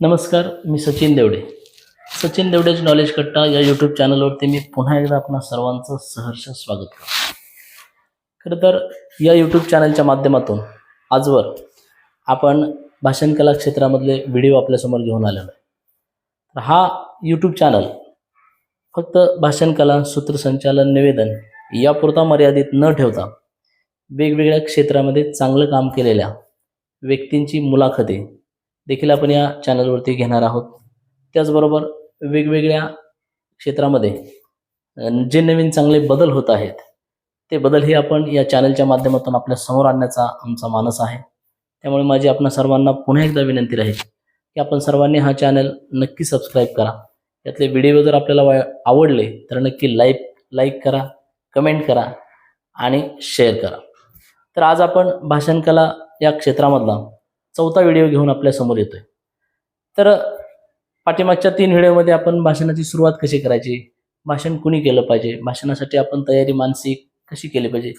नमस्कार, मी सचिन देवडे. सचिन देवडेज नॉलेज कट्टा या यूट्यूब चॅनलवरती मी पुन्हा एकदा आपणा सर्वांचं सहर्ष स्वागत करतो. खरं तर या यूट्यूब चॅनलच्या माध्यमातून आजवर आपण भाषण कला क्षेत्रामधले व्हिडिओ आपल्यासमोर घेऊन आलेलो आहे. तर हा यूट्यूब चॅनल फक्त भाषण कला, सूत्रसंचालन, निवेदन यापुरता मर्यादित न ठेवता वेगवेगळ्या क्षेत्रामध्ये चांगलं काम केलेल्या व्यक्तींची मुलाखती देखील आपण या चॅनलवरती घेणार आहोत. त्याचबरोबर वेगवेगळ्या क्षेत्रामध्ये जे नवीन चांगले बदल होत आहेत ते बदलही आपण या चॅनलच्या माध्यमातून आपल्या समोर आणण्याचा आमचा मानस आहे. त्यामुळे माझी आपणा सर्वांना पुन्हा एकदा विनंती राहील की आपण सर्वांनी हा चॅनल नक्की सबस्क्राईब करा. यातले व्हिडिओ जर आपल्याला आवडले तर नक्की लाईक करा, कमेंट करा आणि शेअर करा. तर आज आपण भाषण कला या क्षेत्रामधला चौथा व्हिडिओ घेऊन आपल्या समोर येतोय. तर पाठीमागच्या 3 व्हिडिओमध्ये आपण भाषणाची सुरुवात कशी करायची, भाषण कुणी केलं पाहिजे, भाषणासाठी आपण तयारी मानसिक कशी केली पाहिजे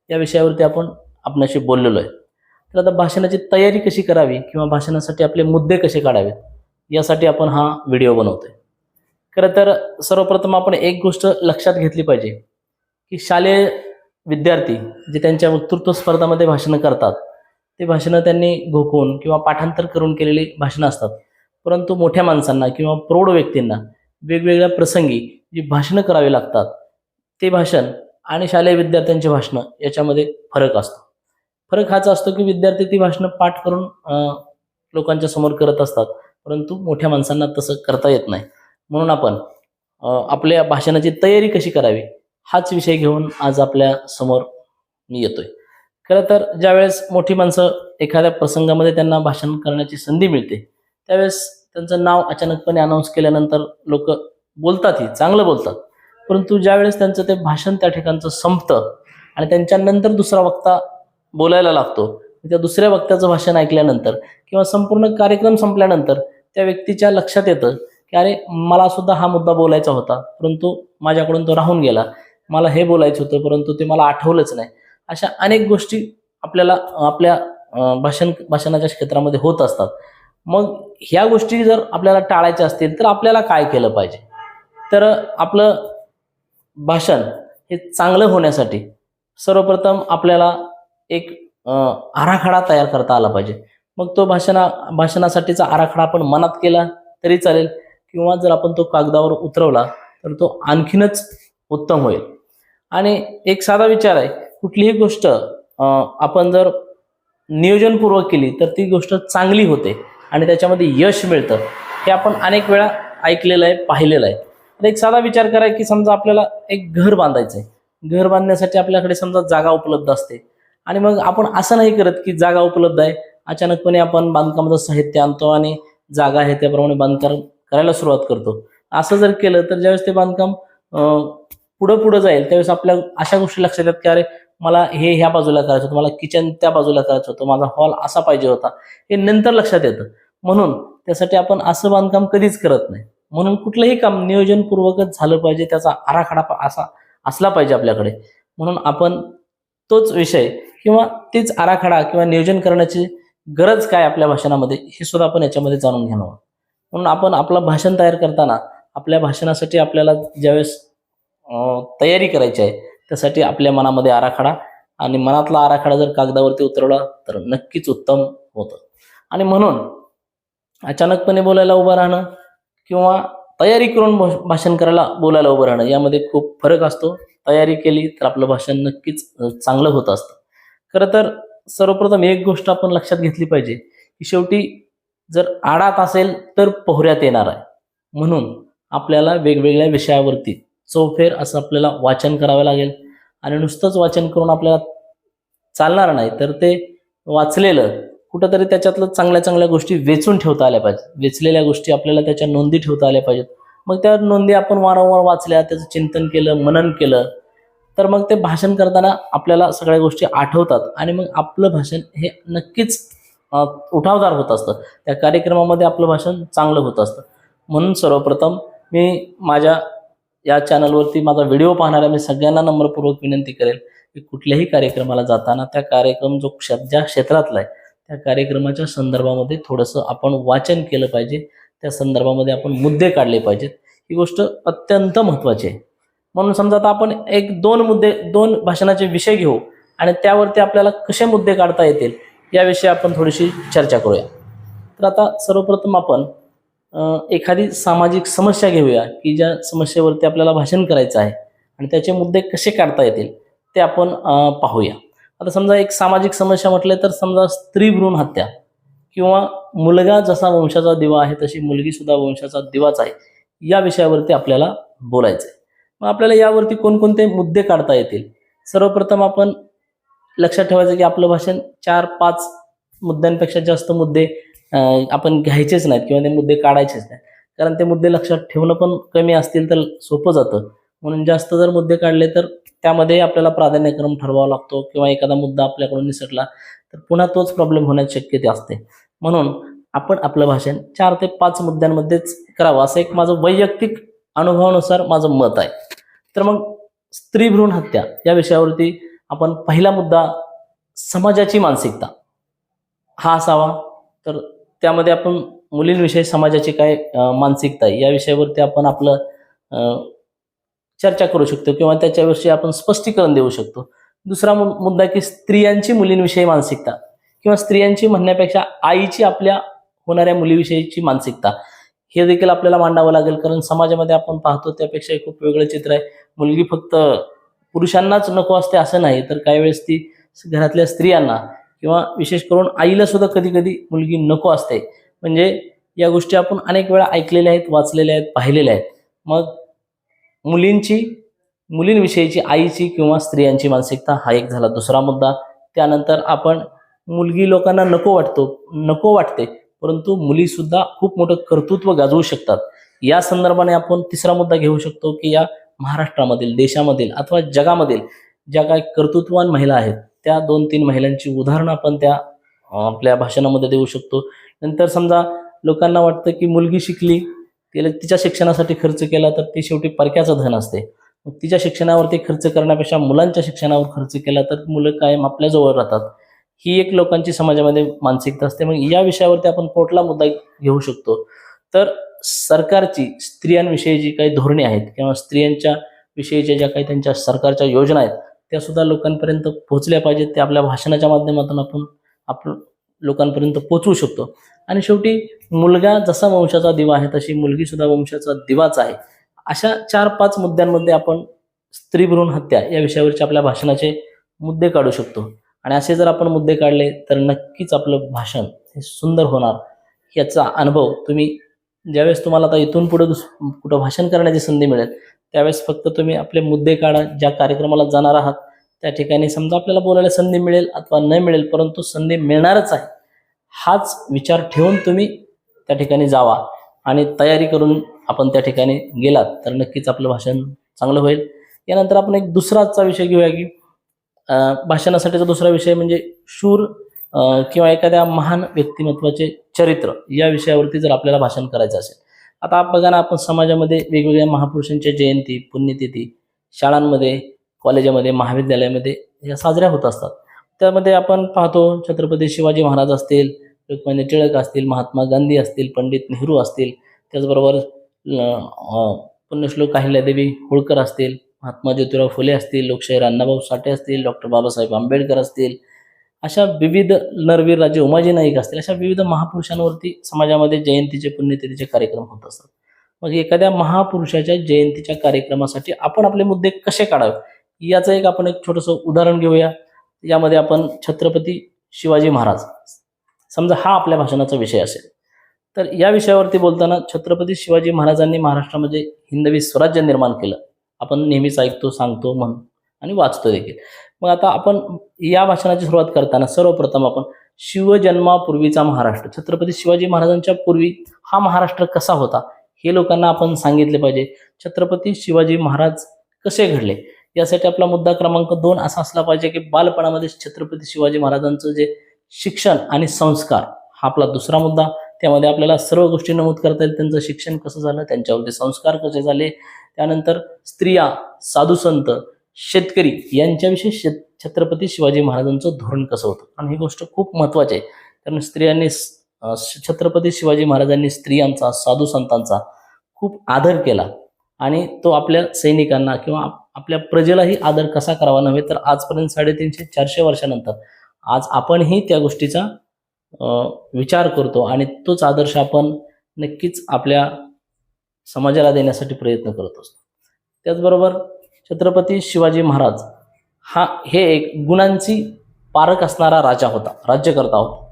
या विषयावरती आपण आपल्याशी बोललेलो आहे. तर आता भाषणाची तयारी कशी करावी किंवा भाषणासाठी आपले मुद्दे कसे काढावेत यासाठी आपण हा व्हिडिओ बनवतोय. खरं तर सर्वप्रथम आपण एक गोष्ट लक्षात घेतली पाहिजे की शालेय विद्यार्थी जे त्यांच्या वक्तृत्व स्पर्धामध्ये भाषणं करतात ते भाषणं त्यांनी घोकून किंवा पाठांतर करून केलेली भाषणं असतात. परंतु मोठ्या माणसांना किंवा प्रौढ व्यक्तींना वेगवेगळ्या प्रसंगी जी भाषणं करावी लागतात ते भाषण आणि शालेय विद्यार्थ्यांची भाषणं याच्यामध्ये फरक असतो. फरक हाच असतो की विद्यार्थी ती भाषणं पाठ करून लोकांच्या समोर करत असतात, परंतु मोठ्या माणसांना तसं करता येत नाही. म्हणून आपण आपल्या भाषणाची तयारी कशी करावी हाच विषय घेऊन आज आपल्या समोर मी येतोय. खरं तर ज्यावेळेस मोठी माणसं एखाद्या प्रसंगामध्ये त्यांना भाषण करण्याची संधी मिळते त्यावेळेस त्यांचं नाव अचानकपणे अनाऊन्स केल्यानंतर लोक बोलतातही, चांगलं बोलतात. परंतु ज्यावेळेस त्यांचं ते भाषण त्या ठिकाणचं संपतं आणि त्यांच्यानंतर दुसरा वक्ता बोलायला लागतो, त्या दुसऱ्या वक्त्याचं भाषण ऐकल्यानंतर किंवा संपूर्ण कार्यक्रम संपल्यानंतर त्या व्यक्तीच्या लक्षात येतं की अरे मला सुद्धा हा मुद्दा बोलायचा होता, परंतु माझ्याकडून तो राहून गेला. मला हे बोलायचं होतं परंतु ते मला आठवलंच नाही. अशा अनेक गोष्टी आपल्याला आपल्या भाषणाच्या क्षेत्रामध्ये होत असतात. मग ह्या गोष्टी जर आपल्याला टाळायच्या असतील तर आपल्याला काय केलं पाहिजे? तर आपलं भाषण हे चांगलं होण्यासाठी सर्वप्रथम आपल्याला एक आराखडा तयार करता आला पाहिजे. मग तो भाषणासाठीचा आराखडा आपण मनात केला तरी चालेल किंवा जर आपण तो कागदावर उतरवला तर तो आणखीनच उत्तम होईल. आणि एक साधा विचार आहे, कुठलीही गोष्ट आपण जर नियोजनपूर्वक केली तर ती गोष्ट चांगली होते आणि त्याच्यामध्ये यश मिळतं. हे आपण अनेक वेळा ऐकलेलं आहे, पाहिलेलं आहे. तर एक साधा विचार करा की समजा आपल्याला एक घर बांधायचं आहे. घर बांधण्यासाठी आपल्याकडे समजा जागा उपलब्ध असते आणि मग आपण असं नाही करत की जागा उपलब्ध आहे, अचानकपणे आपण बांधकामाचं साहित्य आणतो आणि जागा आहे त्याप्रमाणे बांधकाम करायला सुरुवात करतो. असं जर केलं तर ज्यावेळेस ते बांधकाम पुढं जाईल त्यावेळेस आपल्या अशा गोष्टी लक्षात येतात की अरे मला हे ह्या बाजूला करायचं होतं, मला किचन त्या बाजूला करायचं होतं, माझा हॉल असा पाहिजे होता, हे नंतर लक्षात येतं. म्हणून त्यासाठी आपण असं बांधकाम कधीच करत नाही. म्हणून कुठलंही काम नियोजनपूर्वकच झालं पाहिजे, त्याचा आराखडा असा असला पाहिजे आपल्याकडे. म्हणून आपण तोच विषय किंवा तेच आराखडा किंवा नियोजन करण्याची गरज काय आपल्या भाषणामध्ये हे सुद्धा आपण याच्यामध्ये जाणून घेणार. म्हणून आपण आपलं भाषण तयार करताना आपल्या भाषणासाठी आपल्याला ज्यावेळेस तयारी करायची आहे त्यासाठी आपल्या मनामध्ये आराखडा आणि मनातला आराखडा जर कागदावरती उतरवला तर नक्कीच उत्तम होतं. आणि म्हणून अचानकपणे बोलायला उभं राहणं किंवा तयारी करून भाषण करायला बोलायला उभं राहणं यामध्ये खूप फरक असतो. तयारी केली तर आपलं भाषण नक्कीच चांगलं होत असतं. खरं तर सर्वप्रथम एक गोष्ट आपण लक्षात घेतली पाहिजे की शेवटी जर आडात असेल तर पोहऱ्यात येणार आहे. म्हणून आपल्याला वेगवेगळ्या विषयावरती चौफेर असं आपल्याला वाचन करावं लागेल आणि नुसतंच वाचन करून आपल्याला चालणार नाही. तर ते वाचलेलं कुठंतरी त्याच्यातलं चांगल्या गोष्टी वेचून ठेवता आल्या पाहिजेत. वेचलेल्या गोष्टी आपल्याला त्याच्या नोंदी ठेवता आल्या पाहिजेत. मग त्या नोंदी आपण वारंवार वाचल्या, त्याचं चिंतन केलं, मनन केलं तर मग ते भाषण करताना आपल्याला सगळ्या गोष्टी आठवतात आणि मग आपलं भाषण हे नक्कीच उठावदार होत असतं. त्या कार्यक्रमामध्ये आपलं भाषण चांगलं होत असतं. म्हणून सर्वप्रथम मी माझ्या या चॅनलवरती माझा व्हिडिओ पाहणाऱ्या मी सगळ्यांना नम्रपूर्वक विनंती करेल की कुठल्याही कार्यक्रमाला जाताना त्या कार्यक्रम ज्या क्षेत्रातला आहे त्या कार्यक्रमाच्या संदर्भामध्ये थोडंसं आपण वाचन केलं पाहिजे, त्या संदर्भामध्ये आपण मुद्दे काढले पाहिजेत. ही गोष्ट अत्यंत महत्त्वाची आहे. म्हणून समजा आता आपण एक दोन भाषणाचे विषय घेऊ आणि त्यावरती आपल्याला कसे मुद्दे काढता येतील याविषयी आपण थोडीशी चर्चा करूया. तर आता सर्वप्रथम आपण एखादी सामाजिक समस्या घेऊया की ज्या समस्येवरती आपल्याला भाषण करायचं आहे आणि त्याचे मुद्दे कसे काढता येतील ते आपण पाहूया. आता समजा एक सामाजिक समस्या म्हटले तर समजा स्त्री भ्रूण हत्या किंवा मुलगा जसा वंशाचा दिवा आहे तशी मुलगी सुद्धा वंशाचा दिवाच आहे या विषयावरती आपल्याला बोलायचं आहे. मग आपल्याला यावरती कोणकोणते मुद्दे काढता येतील. सर्वप्रथम आपण लक्षात ठेवायचं की आपलं भाषण 4-5 मुद्द्यांपेक्षा जास्त मुद्दे आपण घ्यायचेच नाहीत किंवा ते मुद्दे काढायचेच नाहीत, कारण ते मुद्दे लक्षात ठेवणं पण कमी असतील तर सोपं जातं. म्हणून जास्त जर मुद्दे काढले तर त्यामध्ये आपल्याला प्राधान्यक्रम ठरवावा लागतो किंवा एखादा मुद्दा आपल्याकडून निसटला तर पुन्हा तोच प्रॉब्लेम होण्याची शक्यता असते. म्हणून आपण आपलं भाषण 4 ते 5 मुद्द्यांमध्येच करावं असं एक माझं वैयक्तिक अनुभवानुसार माझं मत आहे. तर मग स्त्री भ्रूण हत्या या विषयावरती आपण पहिला मुद्दा समाजाची मानसिकता हा असावा. तर त्यामध्ये आपण मुलींविषयी समाजाची काय मानसिकता आहे या विषयावरती आपण आपलं चर्चा करू शकतो किंवा त्याच्याविषयी आपण स्पष्टीकरण देऊ शकतो. दुसरा मुद्दा की स्त्रियांची मुलींविषयी मानसिकता किंवा स्त्रियांची म्हणण्यापेक्षा आईची आपल्या होणाऱ्या मुलीविषयीची मानसिकता हे देखील आपल्याला मांडावं लागेल, कारण समाजामध्ये आपण पाहतो त्यापेक्षा खूप वेगळं चित्र आहे. मुलगी फक्त पुरुषांनाच नको असते असं नाही, तर काही वेळेस ती घरातल्या स्त्रियांना किंवा विशेष करून आईला सुद्धा कधी कधी मुलगी नको असते. म्हणजे या गोष्टी आपण अनेक वेळा ऐकलेल्या आहेत, वाचलेल्या आहेत, पाहिलेल्या आहेत. मग मुलींविषयीची आईची किंवा स्त्रियांची मानसिकता हा एक झाला दुसरा मुद्दा. त्यानंतर आपण मुलगी लोकांना नको वाटते, परंतु मुली सुद्धा खूप मोठं कर्तृत्व गाजवू शकतात या संदर्भाने आपण तिसरा मुद्दा घेऊ शकतो की या महाराष्ट्रामधील, देशामधील अथवा जगामधील ज्या काही कर्तृत्ववान महिला आहेत त्या 2-3 महिलांची उदाहरणं आपण त्या आपल्या भाषणामध्ये देऊ शकतो. नंतर समजा लोकांना वाटतं की मुलगी शिकली, तिच्या शिक्षणासाठी खर्च केला तर ती शेवटी परक्याचं धन असते. मग तिच्या शिक्षणावरती खर्च करण्यापेक्षा मुलांच्या शिक्षणावर खर्च केला तर मुलं कायम आपल्याजवळ राहतात, ही एक लोकांची समाजामध्ये मानसिकता असते. मग या विषयावरती आपण कुठला मुद्दा घेऊ शकतो. तर सरकारची स्त्रियांविषयी जी काही धोरणे आहेत किंवा स्त्रियांच्या विषयीच्या ज्या काही त्यांच्या सरकारच्या योजना आहेत त्या सुद्धा लोकांपर्यंत पोहोचल्या पाहिजेत. ते आपल्या भाषणाच्या माध्यमातून आपण लोकांपर्यंत पोहोचवू शकतो. आणि शेवटी मुलगा जसा वंशाचा दिवा आहे तशी मुलगी सुद्धा वंशाचा दिवाच आहे. अशा 4-5 मुद्द्यांमध्ये आपण स्त्री भ्रूण हत्या या विषयावरचे आपल्या भाषणाचे मुद्दे काढू शकतो. आणि असे जर आपण मुद्दे काढले तर नक्कीच आपलं भाषण हे सुंदर होणार. याचा अनुभव तुम्ही ज्यावेळेस तुम्हाला आता इथून पुढे कुठं भाषण करण्याची संधी मिळेल त्यावेळेस फक्त तुम्ही आपले मुद्दे काढा. ज्या कार्यक्रमाला जाणार आहात त्या ठिकाणी समजा आपल्याला बोलायला संधी मिळेल अथवा न मिळेल, परंतु संधी मिळणारच आहे हाच विचार ठेवून तुम्ही त्या ठिकाणी जावा आणि तयारी करून आपण त्या ठिकाणी गेलात तर नक्कीच आपलं भाषण चांगलं होईल. यानंतर आपण एक दुसराचा विषय घेऊया की भाषणासाठीचा दुसरा विषय म्हणजे शूर किंवा एखाद्या महान व्यक्तिमत्वाचे चरित्र या विषयावरती जर आपल्याला भाषण करायचं असेल. आता बघा ना, आपण समाजामध्ये वेगवेगळ्या महापुरुषांच्या जयंती, पुण्यतिथी शाळांमध्ये, कॉलेजामध्ये, महाविद्यालयामध्ये या साजऱ्या होत असतात. त्यामध्ये आपण पाहतो छत्रपती शिवाजी महाराज असतील, लोकमान्य टिळक असतील, महात्मा गांधी असतील, पंडित नेहरू असतील, त्याचबरोबर पुण्यश्लोक अहिल्यादेवी होळकर असतील, महात्मा ज्योतिराव फुले असतील, लोकशाहीर अण्णाभाऊ साठे असतील, डॉक्टर बाबासाहेब आंबेडकर असतील, अशा विविध नरवीर राजे उमाजी नाईक असतील, अशा विविध महापुरुषांवरती समाजामध्ये जयंतीचे, पुण्यतिथीचे कार्यक्रम होत असतात. मग एखाद्या महापुरुषाच्या जयंतीच्या कार्यक्रमासाठी आपण आपले मुद्दे कसे काढावे याचं आपण एक छोटंसं उदाहरण घेऊया. यामध्ये आपण छत्रपती शिवाजी महाराज समजा हा आपल्या भाषणाचा विषय असेल तर या विषयावरती बोलताना छत्रपती शिवाजी महाराजांनी महाराष्ट्रामध्ये हिंदवी स्वराज्य निर्माण केलं. आपण नेहमीच ऐकतो, सांगतो, म्हणून आणि वाचतो देखील. मग आता आपण या भाषणाची सुरुवात करताना सर्वप्रथम आपण शिवजन्मापूर्वीचा महाराष्ट्र, छत्रपती शिवाजी महाराजांच्या पूर्वी हा महाराष्ट्र कसा होता हे लोकांना आपण सांगितले पाहिजे. छत्रपती शिवाजी महाराज कसे घडले यासाठी आपला मुद्दा क्रमांक 2 असा असला पाहिजे की बालपणामध्ये छत्रपती शिवाजी महाराजांचं जे शिक्षण आणि संस्कार हा आपला दुसरा मुद्दा. त्यामध्ये आपल्याला सर्व गोष्टी नमूद करता येईल. त्यांचं शिक्षण कसं झालं, त्यांच्यावरती संस्कार कसे झाले, त्यानंतर स्त्रिया, साधुसंत, शेतकरी यांच्याविषयी छत्रपती शिवाजी महाराजांचं धोरण कसं होतं. आणि ही गोष्ट खूप महत्त्वाची आहे. कारण स्त्रियांनी छत्रपती शिवाजी महाराजांनी स्त्रियांचा, साधू संतांचा खूप आदर केला आणि तो आपल्या सैनिकांना किंवा आपल्या प्रजेलाही आदर कसा करावा नव्हे तर आजपर्यंत 350-400 वर्षानंतर आज आपणही त्या गोष्टीचा विचार करतो आणि तोच आदर्श आपण नक्कीच आपल्या समाजाला देण्यासाठी प्रयत्न करत असतो. त्याचबरोबर छत्रपती शिवाजी महाराज हे एक गुणांची पारख असणारा राजा होता, राज्यकर्ता होता.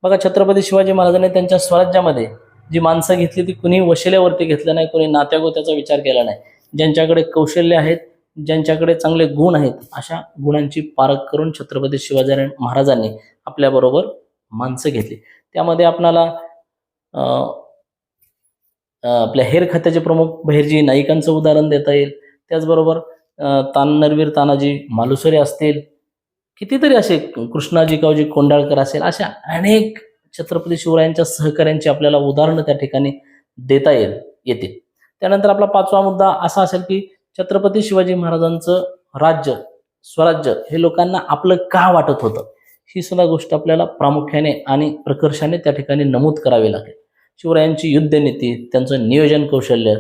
बघा, छत्रपती शिवाजी महाराजांनी त्यांच्या स्वराज्यामध्ये जी माणसं घेतली ती कुणी वशिल्यावरती घेतलं नाही, कुणी नात्यागोत्याचा विचार केला नाही. ज्यांच्याकडे कौशल्य आहेत, ज्यांच्याकडे चांगले गुण आहेत, अशा गुणांची पारख करून छत्रपती शिवाजी महाराजांनी आपल्याबरोबर माणसं घेतली. त्यामध्ये आपणाला आपल्या हेर खात्याचे प्रमुख बहिर्जी नाईकांचं उदाहरण देता येईल. त्याचबरोबर नरवीर तानाजी मालुसरे असतील, कितीतरी असे कृष्णाजी कावजी कोंडाळकर असेल, अशा अनेक छत्रपती शिवरायांच्या सहकाऱ्यांची आपल्याला उदाहरणं त्या ठिकाणी देता येतील. त्यानंतर आपला 5वा मुद्दा असा असेल की छत्रपती शिवाजी महाराजांचं राज्य, स्वराज्य हे लोकांना आपलं का वाटत होतं, ही सुद्धा गोष्ट आपल्याला प्रामुख्याने आणि प्रकर्षाने त्या ठिकाणी नमूद करावी लागेल. शिवरायांची युद्धनीती, त्यांचं नियोजन कौशल्य,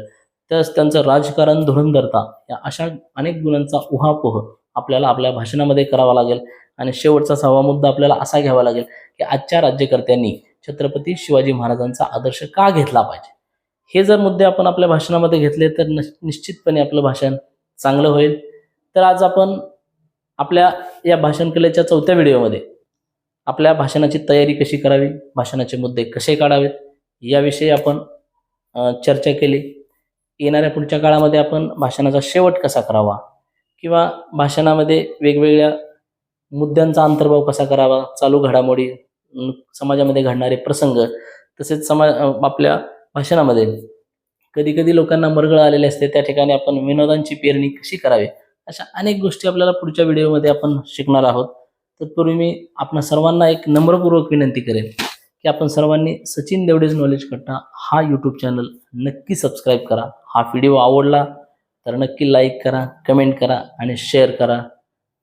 त्यांचं राजकारण धुरंधरता, या अशा अनेक गुणांचा उहापोह आपल्याला आपल्या भाषणामध्ये करावा लागेल. आणि शेवटचा 6वा मुद्दा आपल्याला असा घ्यावा लागेल की आजच्या राज्यकर्त्यांनी छत्रपती शिवाजी महाराजांचा आदर्श का घेतला पाहिजे. हे जर मुद्दे आपण आपल्या भाषणामध्ये घेतले तर निश्चितपणे आपलं भाषण चांगलं होईल. तर आज आपण आपल्या या भाषण कलेच्या 4थ्या व्हिडिओमध्ये आपल्या भाषणाची तयारी कशी करावी, भाषणाचे मुद्दे कसे काढावेत याविषयी आपण चर्चा केली. येणाऱ्या पुढच्या काळामध्ये आपण भाषणाचा शेवट कसा करावा किंवा भाषणामध्ये वेगवेगळ्या मुद्द्यांचा अंतर्भाव कसा करावा, चालू घडामोडी, समाजामध्ये घडणारे प्रसंग, तसेच आपल्या भाषणामध्ये कधी कधी लोकांना मरगळ आलेले असते, त्या ठिकाणी आपण विनोदांची पेरणी कशी करावी, अशा अनेक गोष्टी आपल्याला पुढच्या व्हिडिओमध्ये आपण शिकणार आहोत. तत्पूर्वी मी आपणा सर्वांना एक नम्रपूर्वक विनंती करेन की आपण सर्वांनी सचिन देवडेज नॉलेज कट्टा हा यूट्यूब चॅनल नक्की सबस्क्राईब करा. हा व्हिडिओ आवडला तर नक्की लाईक करा, कमेंट करा आणि शेअर करा.